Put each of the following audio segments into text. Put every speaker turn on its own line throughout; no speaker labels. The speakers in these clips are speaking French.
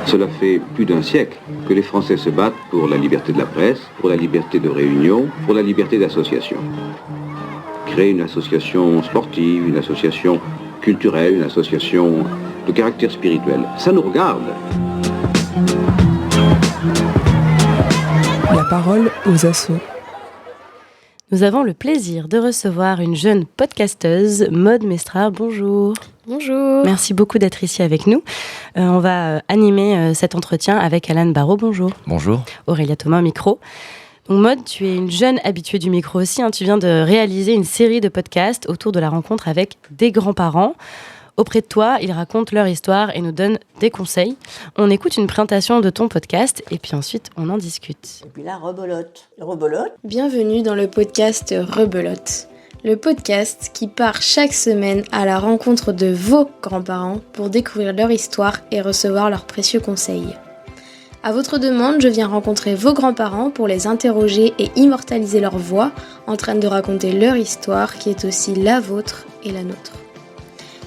Cela fait plus d'un siècle que les Français se battent pour la liberté de la presse, pour la liberté de réunion, pour la liberté d'association. Créer une association sportive, une association culturelle, une association de caractère spirituel, ça nous regarde.
La parole aux assos.
Nous avons le plaisir de recevoir une jeune podcasteuse, Maude Mestra. Bonjour.
Bonjour.
Merci beaucoup d'être ici avec nous. On va animer cet entretien avec Alan Barraud. Bonjour.
Bonjour.
Aurélia Thomas au micro. Donc Maude, tu es une jeune habituée du micro aussi. Tu viens de réaliser une série de podcasts autour de la rencontre avec des grands-parents. Auprès de toi, ils racontent leur histoire et nous donnent des conseils. On écoute une présentation de ton podcast et puis ensuite on en discute.
Et puis là, rebelote. Rebelote.
Bienvenue dans le podcast Rebelote. Le podcast qui part chaque semaine à la rencontre de vos grands-parents pour découvrir leur histoire et recevoir leurs précieux conseils. À votre demande, je viens rencontrer vos grands-parents pour les interroger et immortaliser leur voix en train de raconter leur histoire qui est aussi la vôtre et la nôtre.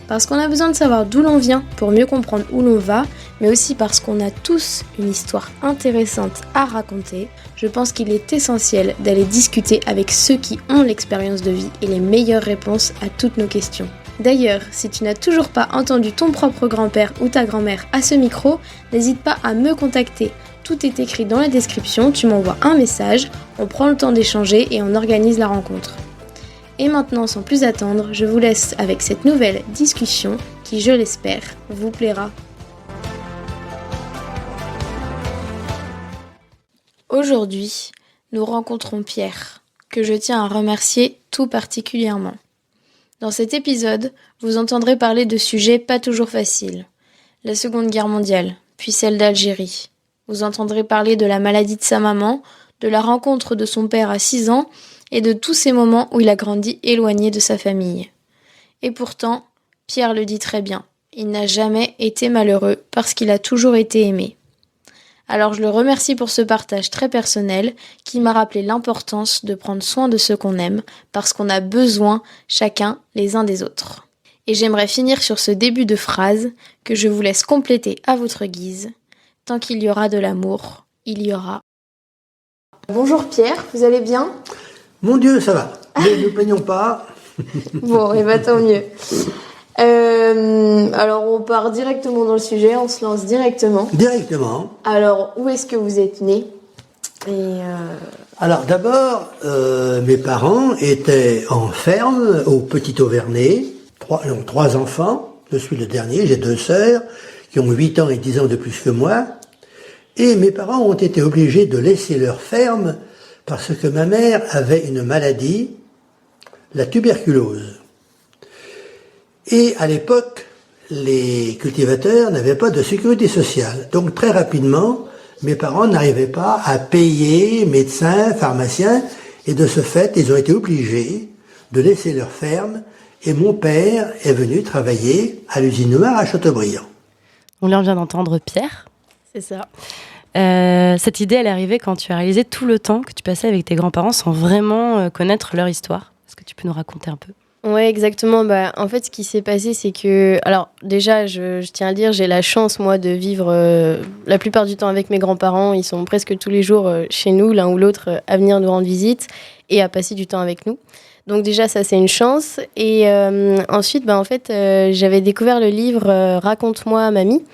Parce qu'on a besoin de savoir d'où l'on vient pour mieux comprendre où l'on va, mais aussi parce qu'on a tous une histoire intéressante à raconter, je pense qu'il est essentiel d'aller discuter avec ceux qui ont l'expérience de vie et les meilleures réponses à toutes nos questions. D'ailleurs, si tu n'as toujours pas entendu ton propre grand-père ou ta grand-mère à ce micro, n'hésite pas à me contacter. Tout est écrit dans la description, tu m'envoies un message, on prend le temps d'échanger et on organise la rencontre. Et maintenant, sans plus attendre, je vous laisse avec cette nouvelle discussion qui, je l'espère, vous plaira. Aujourd'hui, nous rencontrons Pierre, que je tiens à remercier tout particulièrement. Dans cet épisode, vous entendrez parler de sujets pas toujours faciles. La Seconde Guerre mondiale, puis celle d'Algérie. Vous entendrez parler de la maladie de sa maman, de la rencontre de son père à 6 ans, et de tous ces moments où il a grandi éloigné de sa famille. Et pourtant, Pierre le dit très bien, il n'a jamais été malheureux parce qu'il a toujours été aimé. Alors je le remercie pour ce partage très personnel qui m'a rappelé l'importance de prendre soin de ceux qu'on aime parce qu'on a besoin chacun les uns des autres. Et j'aimerais finir sur ce début de phrase que je vous laisse compléter à votre guise. Tant qu'il y aura de l'amour, il y aura. Bonjour Pierre, vous allez bien ?
Mon Dieu, ça va. Ne nous plaignons pas.
Bon, et bah tant mieux. Alors, on part directement dans le sujet, on se lance directement.
Directement.
Alors, où est-ce que vous êtes né ?
Alors, d'abord, mes parents étaient en ferme au Petit Auvernais. Trois enfants. Je suis le dernier. J'ai 2 sœurs qui ont 8 ans et 10 ans de plus que moi. Et mes parents ont été obligés de laisser leur ferme parce que ma mère avait une maladie, la tuberculose. Et à l'époque, les cultivateurs n'avaient pas de sécurité sociale. Donc très rapidement, mes parents n'arrivaient pas à payer médecins, pharmaciens, et de ce fait, ils ont été obligés de laisser leur ferme, et mon père est venu travailler à l'usine noire à Châteaubriand.
On vient d'entendre Pierre.
C'est ça.
Cette idée, elle est arrivée quand tu as réalisé tout le temps que tu passais avec tes grands-parents sans vraiment connaître leur histoire. Est-ce que tu peux nous raconter un peu ?
Ouais, exactement. En fait, ce qui s'est passé, c'est que... Alors, déjà, je tiens à le dire, j'ai la chance, moi, de vivre la plupart du temps avec mes grands-parents. Ils sont presque tous les jours chez nous, l'un ou l'autre, à venir nous rendre visite et à passer du temps avec nous. Donc déjà, ça, c'est une chance. Et ensuite, en fait, j'avais découvert le livre « Raconte-moi, mamie ».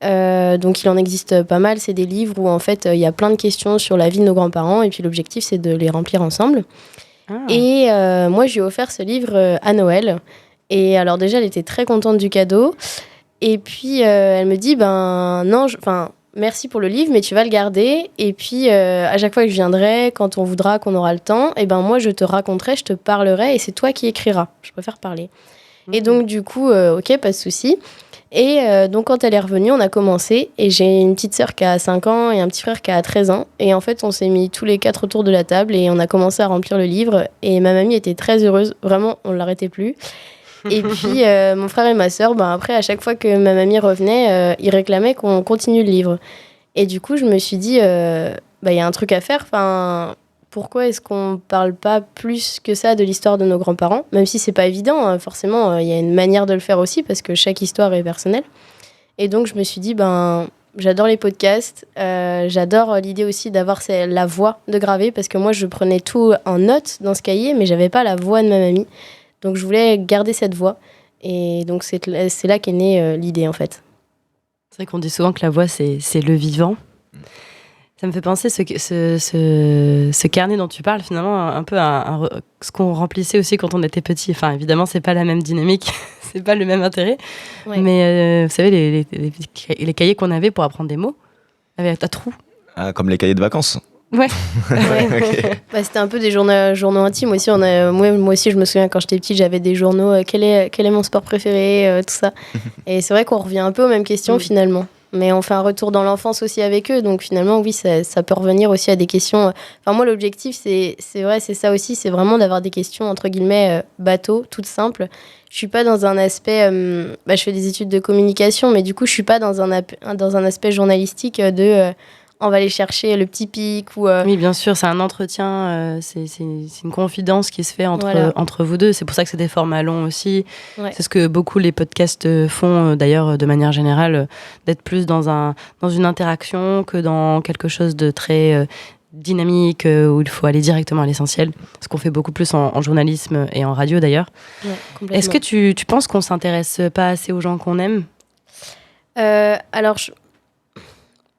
Donc il en existe pas mal, c'est des livres où en fait il y a plein de questions sur la vie de nos grands-parents et puis l'objectif c'est de les remplir ensemble. Et moi je lui ai offert ce livre à Noël et alors déjà elle était très contente du cadeau et puis elle me dit non, merci pour le livre mais tu vas le garder et puis à chaque fois que je viendrai, quand on voudra, qu'on aura le temps, et moi je te raconterai, je te parlerai et c'est toi qui écriras, je préfère parler. Et donc du coup ok, pas de souci. Et donc quand elle est revenue, on a commencé et j'ai une petite sœur qui a 5 ans et un petit frère qui a 13 ans et en fait on s'est mis tous les 4 autour de la table et on a commencé à remplir le livre et ma mamie était très heureuse, vraiment on ne l'arrêtait plus. Et puis mon frère et ma sœur, après à chaque fois que ma mamie revenait, ils réclamaient qu'on continue le livre. Et du coup je me suis dit, y a un truc à faire, pourquoi est-ce qu'on ne parle pas plus que ça de l'histoire de nos grands-parents ? Même si ce n'est pas évident, forcément, il y a une manière de le faire aussi, parce que chaque histoire est personnelle. Et donc, je me suis dit, j'adore les podcasts. J'adore l'idée aussi d'avoir la voix de graver, parce que moi, je prenais tout en note dans ce cahier, mais j'avais pas la voix de ma mamie. Donc, je voulais garder cette voix. Et donc, c'est là qu'est née l'idée, en fait.
C'est vrai qu'on dit souvent que la voix, c'est le vivant. Ça me fait penser ce carnet dont tu parles, finalement, un peu à ce qu'on remplissait aussi quand on était petit. Enfin, évidemment, c'est pas la même dynamique, c'est pas le même intérêt. Ouais. Mais vous savez, les cahiers qu'on avait pour apprendre des mots, avec un trou.
Ah, comme les cahiers de vacances.
Ouais.
Okay.
C'était un peu des journaux intimes aussi. Moi aussi, je me souviens quand j'étais petite, j'avais des journaux. Quel est mon sport préféré, tout ça. Et c'est vrai qu'on revient un peu aux mêmes questions finalement. Mais on fait un retour dans l'enfance aussi avec eux. Donc finalement, oui, ça peut revenir aussi à des questions. Enfin, moi, l'objectif, c'est ça aussi. C'est vraiment d'avoir des questions, entre guillemets, bateau, toutes simples. Je suis pas dans un aspect... je fais des études de communication, mais du coup, je suis pas dans un aspect journalistique de... on va aller chercher le petit pic ou...
Oui, bien sûr, c'est un entretien, c'est une confidence qui se fait entre vous deux. C'est pour ça que c'est des formats longs aussi. Ouais. C'est ce que beaucoup les podcasts font, d'ailleurs, de manière générale, d'être plus dans une interaction que dans quelque chose de très dynamique, où il faut aller directement à l'essentiel. Ce qu'on fait beaucoup plus en journalisme et en radio, d'ailleurs. Ouais, est-ce que tu penses qu'on s'intéresse pas assez aux gens qu'on aime ?
Alors,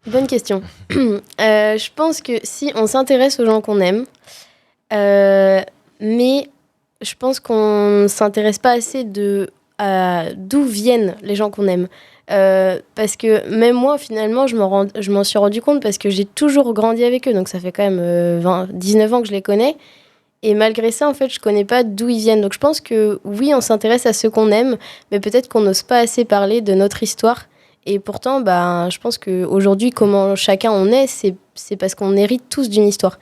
bonne question. Je pense que si on s'intéresse aux gens qu'on aime, mais je pense qu'on ne s'intéresse pas assez d'où viennent les gens qu'on aime. Parce que même moi, finalement, je m'en suis rendu compte parce que j'ai toujours grandi avec eux. Donc ça fait quand même 19 ans que je les connais. Et malgré ça, en fait, je ne connais pas d'où ils viennent. Donc je pense que oui, on s'intéresse à ceux qu'on aime, mais peut-être qu'on n'ose pas assez parler de notre histoire. Et pourtant, je pense qu'aujourd'hui, comment chacun on est, c'est parce qu'on hérite tous d'une histoire.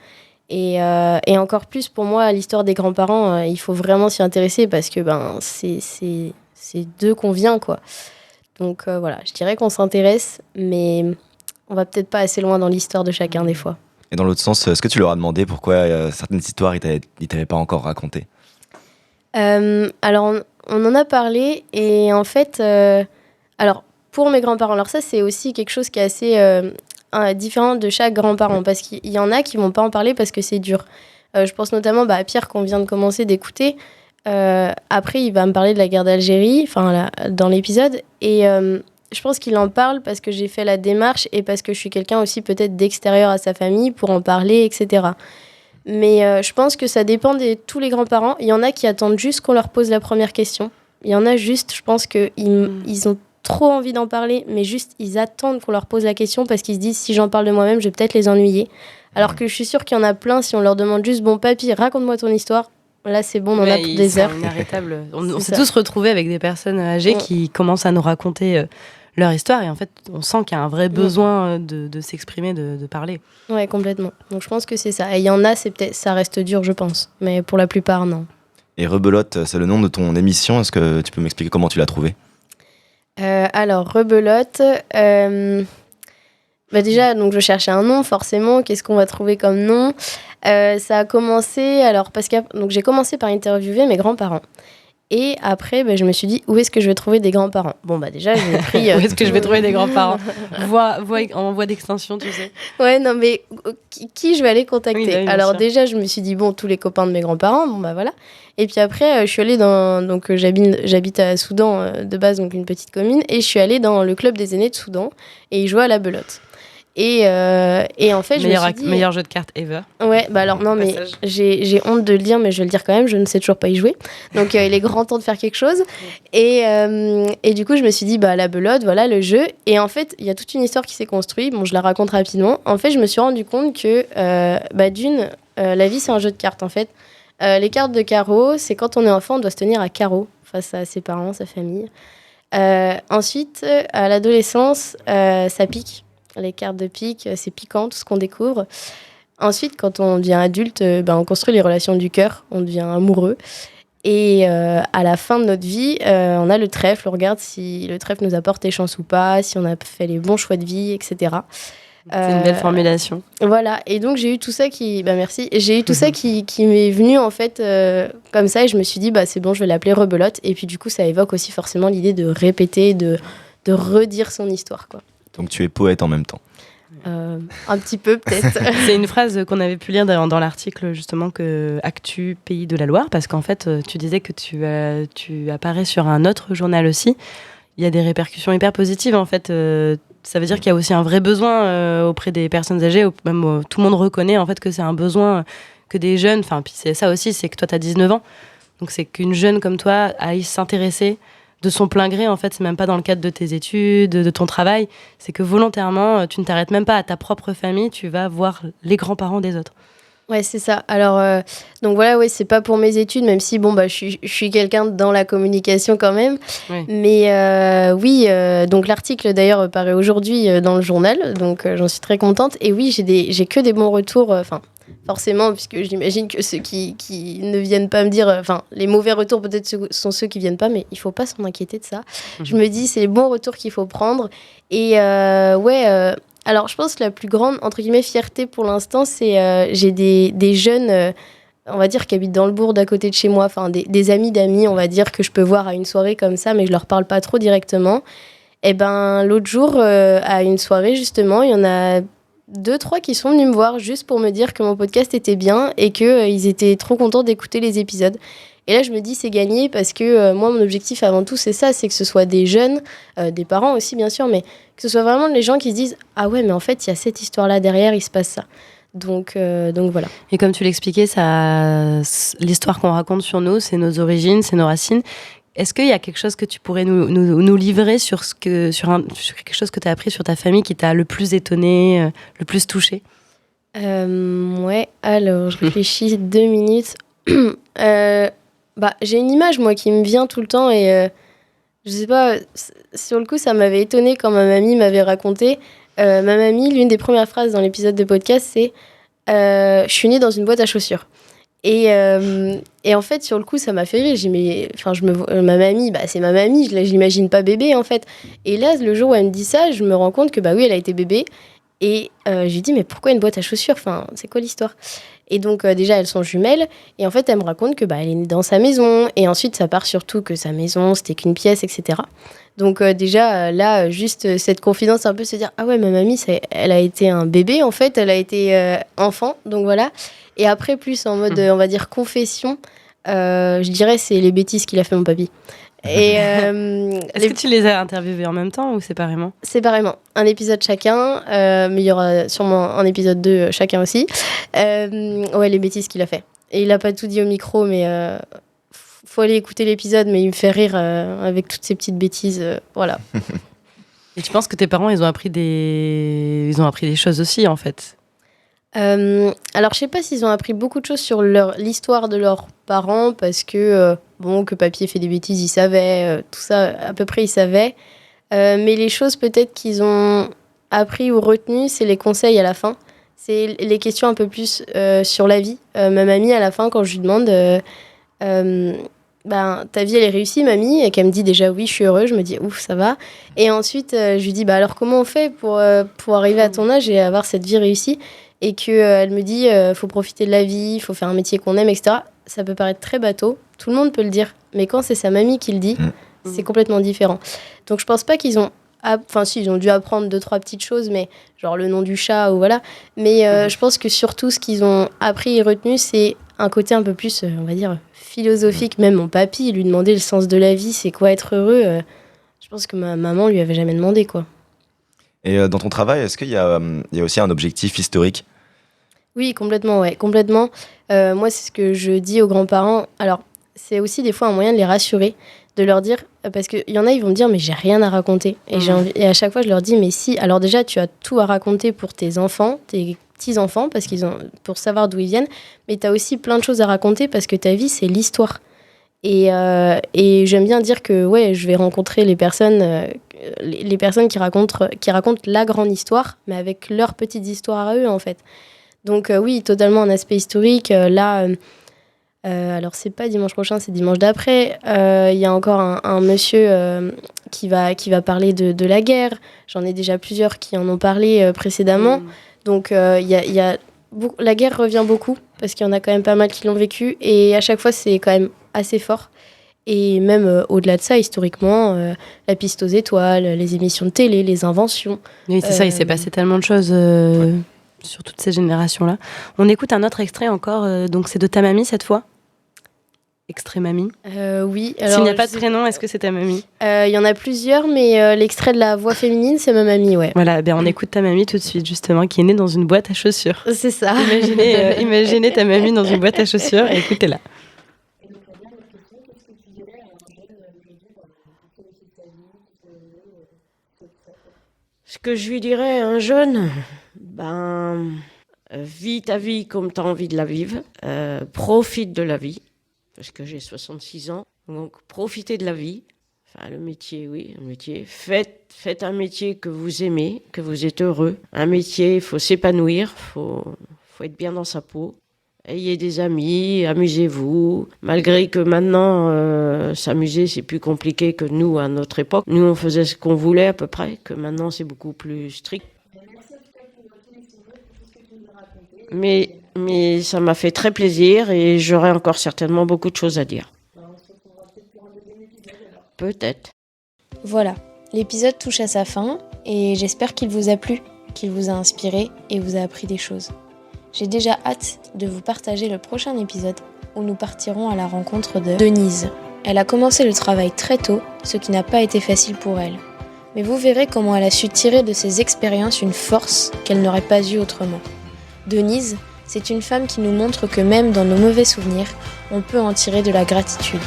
Et encore plus, pour moi, l'histoire des grands-parents, il faut vraiment s'y intéresser parce que c'est d'eux qu'on vient, quoi. Donc voilà, je dirais qu'on s'intéresse, mais on va peut-être pas assez loin dans l'histoire de chacun des fois.
Et dans l'autre sens, est-ce que tu leur as demandé pourquoi certaines histoires ils t'avaient pas encore racontées ?
Alors, on en a parlé, et en fait... pour mes grands-parents, alors ça, c'est aussi quelque chose qui est assez différent de chaque grand-parent, parce qu'il y en a qui vont pas en parler parce que c'est dur. Je pense notamment à Pierre, qu'on vient de commencer d'écouter. Après, il va me parler de la guerre d'Algérie, dans l'épisode, et je pense qu'il en parle parce que j'ai fait la démarche et parce que je suis quelqu'un aussi peut-être d'extérieur à sa famille pour en parler, etc. Mais je pense que ça dépend de tous les grands-parents. Il y en a qui attendent juste qu'on leur pose la première question. Il y en a juste, je pense qu'ils ont trop envie d'en parler, mais juste ils attendent qu'on leur pose la question parce qu'ils se disent si j'en parle de moi-même, je vais peut-être les ennuyer. Alors que je suis sûre qu'il y en a plein, si on leur demande juste bon papy, raconte-moi ton histoire, là c'est bon, on en a pour des heures.
Inarrêtable. On s'est tous retrouvés avec des personnes âgées qui commencent à nous raconter leur histoire, et en fait on sent qu'il y a un vrai besoin de s'exprimer, de parler.
Ouais, complètement. Donc je pense que c'est ça. Et il y en a, ça reste dur, je pense, mais pour la plupart non.
Et Rebelote, c'est le nom de ton émission, est-ce que tu peux m'expliquer comment tu l'as trouvée ?
Alors, Rebelote, déjà, donc je cherchais un nom, forcément. Qu'est-ce qu'on va trouver comme nom ? Ça a commencé, donc j'ai commencé par interviewer mes grands-parents. Et après, je me suis dit, où est-ce que je vais trouver des grands-parents ? Bon, déjà, j'ai pris...
où est-ce que je vais trouver des grands-parents ? En voie d'extension, tu sais.
Ouais, non, mais qui je vais aller contacter ?
Oui,
alors déjà, je me suis dit, tous les copains de mes grands-parents, voilà. Et puis après, je suis allée donc j'habite à Soudan, de base, donc une petite commune, et je suis allée dans le club des aînés de Soudan, et ils jouaient à la belote. Et en fait, je me suis dit...
Meilleur jeu de cartes ever.
Ouais, alors non, mais j'ai honte de le dire, mais je vais le dire quand même, je ne sais toujours pas y jouer. Donc il est grand temps de faire quelque chose. Et du coup, je me suis dit, la belote, voilà le jeu. Et en fait, il y a toute une histoire qui s'est construite. Bon, je la raconte rapidement. En fait, je me suis rendu compte que, la vie, c'est un jeu de cartes, en fait. Les cartes de carreau, c'est quand on est enfant, on doit se tenir à carreau face à ses parents, sa famille. Ensuite, à l'adolescence, ça pique. Les cartes de pique, c'est piquant, tout ce qu'on découvre. Ensuite, quand on devient adulte, on construit les relations du cœur, on devient amoureux. Et à la fin de notre vie, on a le trèfle, on regarde si le trèfle nous apporte des chances ou pas, si on a fait les bons choix de vie, etc.
C'est une belle formulation.
Voilà, et donc j'ai eu tout ça merci. J'ai eu tout ça qui m'est venu en fait comme ça, et je me suis dit c'est bon, je vais l'appeler Rebelote. Et puis du coup, ça évoque aussi forcément l'idée de répéter, de de redire son histoire, quoi.
Donc tu es poète en même temps.
Un petit peu, peut-être.
C'est une phrase qu'on avait pu lire dans l'article justement que Actu Pays de la Loire, parce qu'en fait, tu disais que tu apparais sur un autre journal aussi. Il y a des répercussions hyper positives, en fait. Ça veut dire qu'il y a aussi un vrai besoin auprès des personnes âgées. Même tout le monde reconnaît en fait que c'est un besoin que des jeunes. Enfin, puis c'est ça aussi, c'est que toi, tu as 19 ans. Donc c'est qu'une jeune comme toi aille s'intéresser de son plein gré, en fait, c'est même pas dans le cadre de tes études, de ton travail, c'est que volontairement, tu ne t'arrêtes même pas à ta propre famille, tu vas voir les grands-parents des autres.
Ouais, c'est ça. Alors, donc voilà, ouais, c'est pas pour mes études, même si, bon, je suis quelqu'un dans la communication quand même.
Oui.
Mais oui, donc l'article d'ailleurs paraît aujourd'hui dans le journal, donc j'en suis très contente. Et oui, j'ai que des bons retours, forcément, puisque j'imagine que ceux qui ne viennent pas me dire, les mauvais retours peut-être sont ceux qui viennent pas, mais il faut pas s'en inquiéter de ça. Je me dis, c'est les bons retours qu'il faut prendre. Et alors je pense que la plus grande, entre guillemets, fierté pour l'instant, c'est j'ai des jeunes, on va dire, qui habitent dans le bourg d'à côté de chez moi, des amis d'amis, on va dire, que je peux voir à une soirée comme ça, mais je leur parle pas trop directement. Et ben l'autre jour, à une soirée, justement, il y en a 2-3 qui sont venus me voir juste pour me dire que mon podcast était bien et qu'ils étaient trop contents d'écouter les épisodes. Et là, je me dis, c'est gagné parce que moi, mon objectif avant tout, c'est ça, c'est que ce soit des jeunes, des parents aussi, bien sûr, mais que ce soit vraiment les gens qui se disent « Ah ouais, mais en fait, il y a cette histoire-là derrière, il se passe ça. » Donc voilà.
Et comme tu l'expliquais, l'histoire qu'on raconte sur nous, c'est nos origines, c'est nos racines. Est-ce qu'il y a quelque chose que tu pourrais nous livrer sur quelque chose que tu as appris sur ta famille qui t'a le plus étonné, le plus touché ?
Ouais, alors je réfléchis 2 minutes. J'ai une image, moi, qui me vient tout le temps et je sais pas, sur le coup, ça m'avait étonnée quand ma mamie m'avait raconté. Ma mamie, l'une des premières phrases dans l'épisode de podcast, c'est « Je suis née dans une boîte à chaussures ». Et en fait, sur le coup, ça m'a fait rire. J'ai dit, ma mamie, c'est ma mamie, je l'imagine pas bébé, en fait. Et là, le jour où elle me dit ça, je me rends compte que, oui, elle a été bébé. Et je lui dis, mais pourquoi une boîte à chaussures ? C'est quoi l'histoire ? Et donc, déjà, elles sont jumelles. Et en fait, elle me raconte que elle est née dans sa maison. Et ensuite, ça part surtout que sa maison, c'était qu'une pièce, etc. Donc, déjà, là, juste cette confidence, un peu se dire, ah ouais, ma mamie, elle a été un bébé, en fait. Elle a été enfant. Donc, voilà. Et après, plus en mode, on va dire, confession, je dirais, c'est les bêtises qu'il a fait mon papy. Et
est-ce que tu les as interviewés en même temps ou séparément ?
Séparément. Un épisode chacun, mais il y aura sûrement un épisode 2 chacun aussi. Ouais, les bêtises qu'il a fait. Et il n'a pas tout dit au micro, mais faut aller écouter l'épisode, mais il me fait rire avec toutes ces petites bêtises. Voilà.
Et tu penses que tes parents, ils ont appris des choses aussi, en fait ?
Alors, je sais pas s'ils ont appris beaucoup de choses sur l'histoire de leurs parents, parce que, que papy fait des bêtises, ils savaient, tout ça, à peu près, ils savaient. Mais les choses, peut-être, qu'ils ont appris ou retenues, c'est les conseils à la fin. C'est les questions un peu plus sur la vie. Ma mamie, à la fin, quand je lui demande ta vie, elle est réussie, mamie, et qu'elle me dit déjà oui, je suis heureuse, je me dis ouf, ça va. Et ensuite, je lui dis alors, comment on fait pour arriver à ton âge et avoir cette vie réussie ? Et qu'elle me dit faut profiter de la vie, il faut faire un métier qu'on aime, etc. Ça peut paraître très bateau, tout le monde peut le dire, mais quand c'est sa mamie qui le dit, c'est complètement différent. Donc je pense pas qu'ils ont... si, ils ont dû apprendre 2-3 petites choses, mais genre le nom du chat ou voilà. Mais je pense que surtout, ce qu'ils ont appris et retenu, c'est un côté un peu plus, on va dire, philosophique. Même mon papy, il lui demandait le sens de la vie, c'est quoi être heureux. Je pense que ma maman lui avait jamais demandé, quoi.
Et dans ton travail, est-ce qu'il y a aussi un objectif historique ?
Oui, complètement, ouais, complètement. Moi, c'est ce que je dis aux grands-parents. Alors, c'est aussi des fois un moyen de les rassurer, de leur dire, parce qu'il y en a, ils vont me dire, mais j'ai rien à raconter. Et à chaque fois, je leur dis, mais si, alors déjà, tu as tout à raconter pour tes enfants, tes petits-enfants, pour savoir d'où ils viennent, mais tu as aussi plein de choses à raconter parce que ta vie, c'est l'histoire. Et j'aime bien dire que ouais, je vais rencontrer les personnes qui racontent la grande histoire, mais avec leurs petites histoires à eux, en fait. Donc oui, totalement un aspect historique. Alors c'est pas dimanche prochain, c'est dimanche d'après. Il y a encore un monsieur qui va parler de la guerre. J'en ai déjà plusieurs qui en ont parlé précédemment. Donc la guerre revient beaucoup parce qu'il y en a quand même pas mal qui l'ont vécu et à chaque fois c'est quand même assez fort. Et même au-delà de ça, historiquement, la piste aux étoiles, les émissions de télé, les inventions.
Oui, c'est ça, il s'est passé tellement de choses sur toutes ces générations-là. On écoute un autre extrait encore, donc c'est de ta mamie cette fois. Extrait mamie.
Oui.
S'il n'y a pas de prénom, est-ce que c'est ta mamie?
Il y en a plusieurs, mais l'extrait de la voix féminine, c'est ma mamie, ouais.
Voilà, on écoute ta mamie tout de suite, justement, qui est née dans une boîte à chaussures.
C'est ça.
Imaginez ta mamie dans une boîte à chaussures et écoutez-la.
Ce que je lui dirais à un jeune, vis ta vie comme tu as envie de la vivre, profite de la vie, parce que j'ai 66 ans, donc profitez de la vie, enfin le métier, oui, un métier, faites un métier que vous aimez, que vous êtes heureux, un métier, il faut s'épanouir, faut être bien dans sa peau. Ayez des amis, amusez-vous. Malgré que maintenant, s'amuser, c'est plus compliqué que nous, à notre époque. Nous, on faisait ce qu'on voulait à peu près, que maintenant, c'est beaucoup plus strict. Mais ça m'a fait très plaisir et j'aurai encore certainement beaucoup de choses à dire. Peut-être.
Voilà, l'épisode touche à sa fin et j'espère qu'il vous a plu, qu'il vous a inspiré et vous a appris des choses. J'ai déjà hâte de vous partager le prochain épisode où nous partirons à la rencontre de Denise. Elle a commencé le travail très tôt, ce qui n'a pas été facile pour elle. Mais vous verrez comment elle a su tirer de ses expériences une force qu'elle n'aurait pas eue autrement. Denise, c'est une femme qui nous montre que même dans nos mauvais souvenirs, on peut en tirer de la gratitude.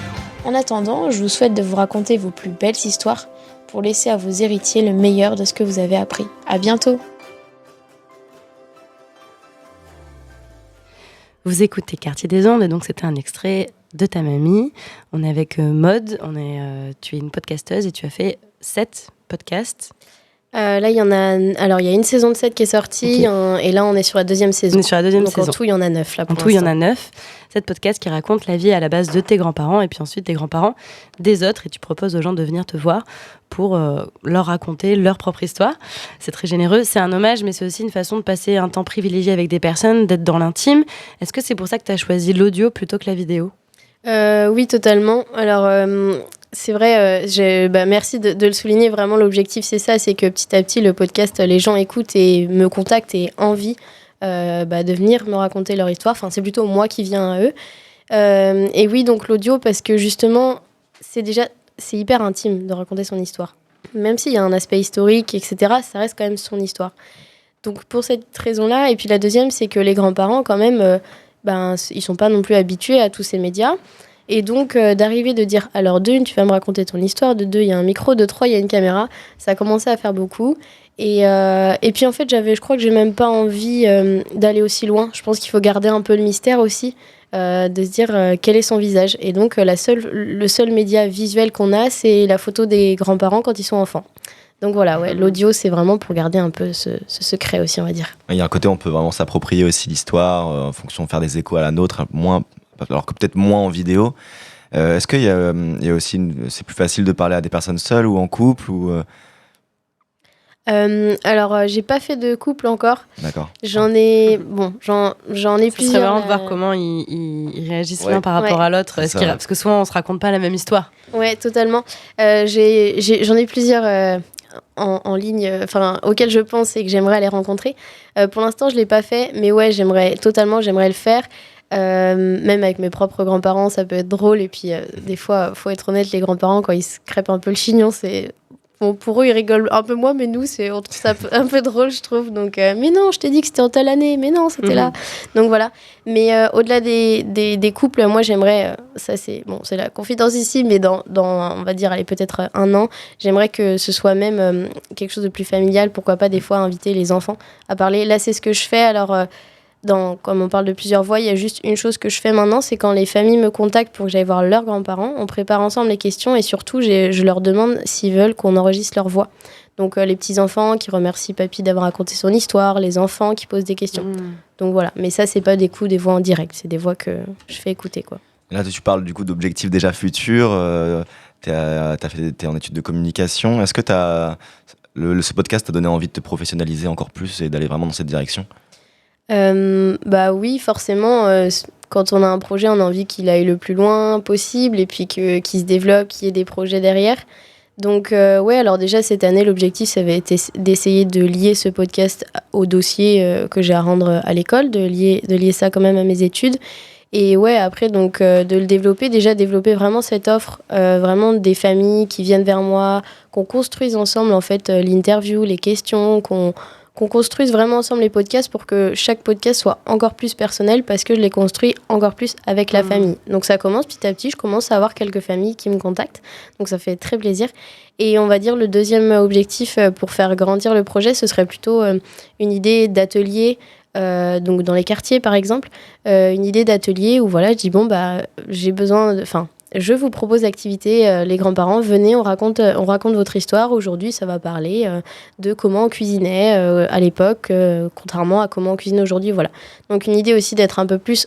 En attendant, je vous souhaite de vous raconter vos plus belles histoires pour laisser à vos héritiers le meilleur de ce que vous avez appris. À bientôt!
Vous écoutez Quartier des Ondes, et donc c'était un extrait de ta mamie. On est avec Maud, tu es une podcasteuse et tu as fait 7 podcasts.
Là, il y a une saison de 7 qui est sortie,
Okay.
Et là, on est sur la deuxième saison.
On est sur la deuxième
donc
saison.
En tout, il y en a 9 là pour
En tout, il y en
l'instant.
a 9. 7 podcasts qui racontent la vie à la base de tes grands-parents et puis ensuite des grands-parents des autres. Et tu proposes aux gens de venir te voir pour leur raconter leur propre histoire. C'est très généreux. C'est un hommage, mais c'est aussi une façon de passer un temps privilégié avec des personnes, d'être dans l'intime. Est-ce que c'est pour ça que tu as choisi l'audio plutôt que la vidéo ?
Oui, totalement. Alors, c'est vrai, merci de le souligner. Vraiment, l'objectif, c'est ça, c'est que petit à petit, le podcast, les gens écoutent et me contactent et envie de venir me raconter leur histoire. Enfin, c'est plutôt moi qui viens à eux. Et oui, donc l'audio, parce que justement, c'est hyper intime de raconter son histoire. Même s'il y a un aspect historique, etc., ça reste quand même son histoire. Donc, pour cette raison-là, et puis la deuxième, c'est que les grands-parents, quand même, ils sont pas non plus habitués à tous ces médias. Et donc, d'arriver de dire, alors de une, tu vas me raconter ton histoire, de deux, il y a un micro, de trois, il y a une caméra, ça a commencé à faire beaucoup. Et puis, en fait, je crois que j'ai même pas envie d'aller aussi loin. Je pense qu'il faut garder un peu le mystère aussi, de se dire quel est son visage. Et donc, le seul média visuel qu'on a, c'est la photo des grands-parents quand ils sont enfants. Donc voilà, ouais, l'audio, c'est vraiment pour garder un peu ce secret aussi, on va dire.
Il y a un côté, on peut vraiment s'approprier aussi l'histoire, en fonction de faire des échos à la nôtre, alors que peut-être moins en vidéo. Est-ce qu'il y a aussi c'est plus facile de parler à des personnes seules ou en couple ou
Alors, j'ai pas fait de couple encore.
D'accord.
J'en ai plusieurs.
Ce serait marrant de voir comment ils réagissent l'un par rapport à l'autre, parce que souvent on se raconte pas la même histoire.
Ouais, totalement. J'en ai plusieurs en ligne, auxquels je pense et que j'aimerais aller rencontrer. Pour l'instant, je l'ai pas fait, mais ouais, j'aimerais le faire. Même avec mes propres grands-parents, ça peut être drôle. Et puis, des fois, faut être honnête, les grands-parents, quand ils se crêpent un peu le chignon, c'est... Bon, pour eux, ils rigolent un peu moins, mais nous, on trouve ça un peu drôle, je trouve. Donc, mais non, je t'ai dit que c'était en telle année, mais non, c'était là. Donc voilà. Mais au-delà des couples, moi, j'aimerais, ça c'est la confidence ici, mais dans on va dire, allez, peut-être 1 an, j'aimerais que ce soit même quelque chose de plus familial. Pourquoi pas des fois inviter les enfants à parler. Là, c'est ce que je fais. Alors, comme on parle de plusieurs voix, il y a juste une chose que je fais maintenant, c'est quand les familles me contactent pour que j'aille voir leurs grands-parents, on prépare ensemble les questions et surtout, je leur demande s'ils veulent qu'on enregistre leur voix. Donc les petits-enfants qui remercient papy d'avoir raconté son histoire, les enfants qui posent des questions. Donc voilà, mais ça, c'est pas des voix en direct, c'est des voix que je fais écouter, quoi.
Là, tu parles du coup d'objectifs déjà futurs, t'es en études de communication. Est-ce que ce podcast t'a donné envie de te professionnaliser encore plus et d'aller vraiment dans cette direction ?
Oui, forcément. quand on a un projet, on a envie qu'il aille le plus loin possible et puis qu'il se développe, qu'il y ait des projets derrière. Donc ouais, alors déjà cette année, l'objectif, ça avait été d'essayer de lier ce podcast au dossier que j'ai à rendre à l'école, de lier ça quand même à mes études. Et ouais, après, donc, de le développer vraiment cette offre, vraiment des familles qui viennent vers moi, qu'on construise ensemble, en fait, l'interview, les questions, qu'on construise vraiment ensemble les podcasts pour que chaque podcast soit encore plus personnel parce que je les construis encore plus avec la famille. Donc ça commence petit à petit, je commence à avoir quelques familles qui me contactent, donc ça fait très plaisir. Et on va dire le deuxième objectif pour faire grandir le projet, ce serait plutôt une idée d'atelier, donc dans les quartiers par exemple, une idée d'atelier où voilà, je dis bon bah j'ai besoin de... Je vous propose l'activité, les grands-parents, venez, on raconte votre histoire. Aujourd'hui, ça va parler de comment on cuisinait à l'époque, contrairement à comment on cuisine aujourd'hui. Voilà. Donc une idée aussi d'être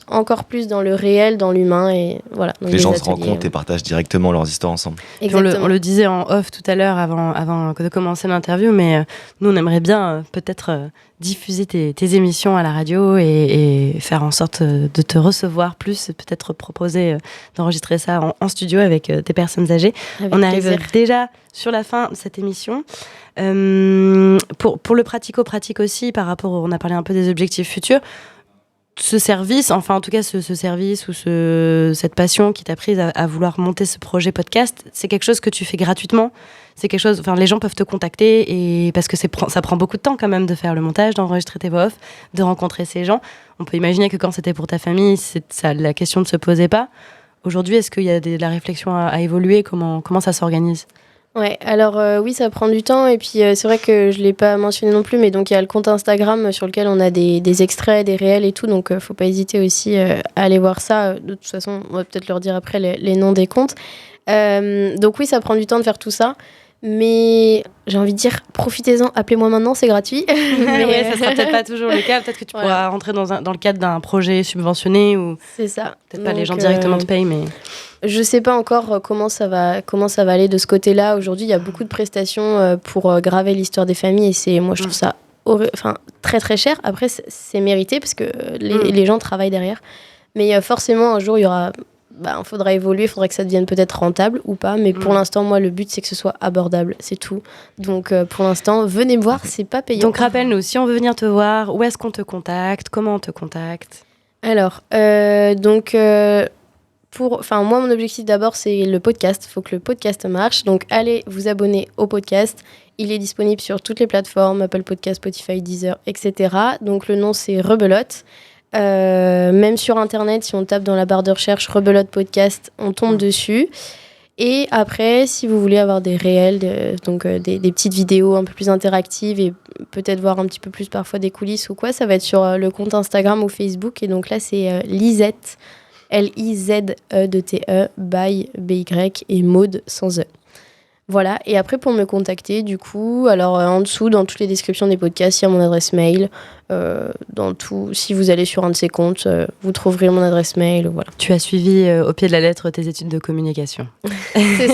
encore plus dans le réel, dans l'humain. Et voilà,
les gens se rencontrent et partagent directement leurs histoires ensemble.
On le disait en off tout à l'heure avant de commencer l'interview, mais nous, on aimerait bien peut-être... diffuser tes émissions à la radio et faire en sorte de te recevoir plus, peut-être proposer d'enregistrer ça en studio avec des personnes âgées.
Avec
on arrive
plaisir.
déjà sur la fin de cette émission. Pour le pratico-pratique aussi, par rapport, on a parlé un peu des objectifs futurs, ce service, enfin en tout cas ce service ou cette passion qui t'a prise à vouloir monter ce projet podcast, c'est quelque chose que tu fais gratuitement. C'est quelque chose, enfin les gens peuvent te contacter et parce que ça prend beaucoup de temps quand même de faire le montage, d'enregistrer tes voix off, de rencontrer ces gens. On peut imaginer que quand c'était pour ta famille, la question ne se posait pas. Aujourd'hui, est-ce qu'il y a de la réflexion à évoluer? Comment ça s'organise?
Ouais, alors oui, ça prend du temps et puis c'est vrai que je l'ai pas mentionné non plus, mais donc il y a le compte Instagram sur lequel on a des extraits, des réels et tout, donc faut pas hésiter aussi à aller voir ça. De toute façon, on va peut-être leur dire après les noms des comptes. Donc oui, ça prend du temps de faire tout ça. Mais j'ai envie de dire, profitez-en, appelez-moi maintenant, c'est gratuit.
Ouais, ça sera peut-être pas toujours le cas. Peut-être que tu pourras rentrer dans le cadre d'un projet subventionné ou
c'est ça.
Peut-être pas les gens directement te payent, mais
je sais pas encore comment ça va aller de ce côté-là. Aujourd'hui, il y a beaucoup de prestations pour graver l'histoire des familles et moi je trouve ça très très cher. Après c'est mérité parce que les gens travaillent derrière. Mais forcément un jour il y aura faudra évoluer, il faudrait que ça devienne peut-être rentable ou pas, mais pour l'instant, moi, le but, c'est que ce soit abordable, c'est tout. Donc, pour l'instant, venez me voir, c'est pas payant.
Donc, rappelle-nous, si on veut venir te voir, où est-ce qu'on te contacte? Comment on te contacte?
Alors, moi, mon objectif d'abord, c'est le podcast. Il faut que le podcast marche. Donc, allez vous abonner au podcast. Il est disponible sur toutes les plateformes, Apple Podcast, Spotify, Deezer, etc. Donc, le nom, c'est Rebelote. Même sur internet, si on tape dans la barre de recherche Rebelote Podcast, on tombe dessus. Et après, si vous voulez avoir des réels, des petites vidéos un peu plus interactives et peut-être voir un petit peu plus parfois des coulisses ou quoi, ça va être sur le compte Instagram ou Facebook. Et donc là, c'est Lisette, Lizette by BY et Maud sans E. Voilà, et après pour me contacter, du coup, alors en dessous, dans toutes les descriptions des podcasts, il y a mon adresse mail. Si vous allez sur un de ces comptes, vous trouverez mon adresse mail. Voilà.
Tu as suivi au pied de la lettre tes études de communication.
C'est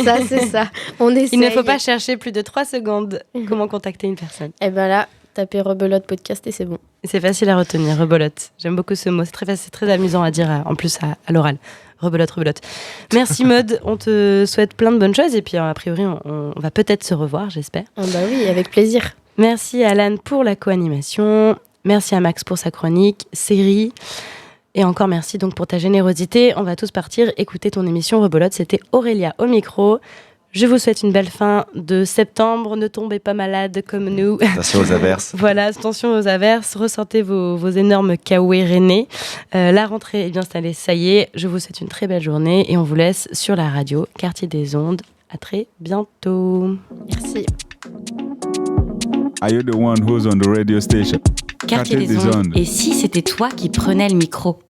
ça. On essaye.
Il ne faut pas chercher plus de 3 secondes comment contacter une personne.
Et ben là, tapez Rebelote Podcast et c'est bon.
C'est facile à retenir, Rebelote. J'aime beaucoup ce mot, c'est très amusant à dire en plus à l'oral. Rebelote. Merci Maud, on te souhaite plein de bonnes choses et puis a priori on va peut-être se revoir, j'espère.
Ah bah oui, avec plaisir.
Merci à Alan pour la co-animation, merci à Max pour sa chronique, série, et encore merci donc pour ta générosité. On va tous partir écouter ton émission Rebelote, c'était Aurélia au micro. Je vous souhaite une belle fin de septembre. Ne tombez pas malade comme nous.
Attention aux averses.
Voilà, attention aux averses. Ressentez vos énormes kawaii rennais. La rentrée est bien installée, ça y est. Je vous souhaite une très belle journée et on vous laisse sur la radio Quartier des Ondes. À très bientôt.
Merci.
Are you the one who's on the radio station?
Quartier des Ondes. Et si c'était toi qui prenais le micro?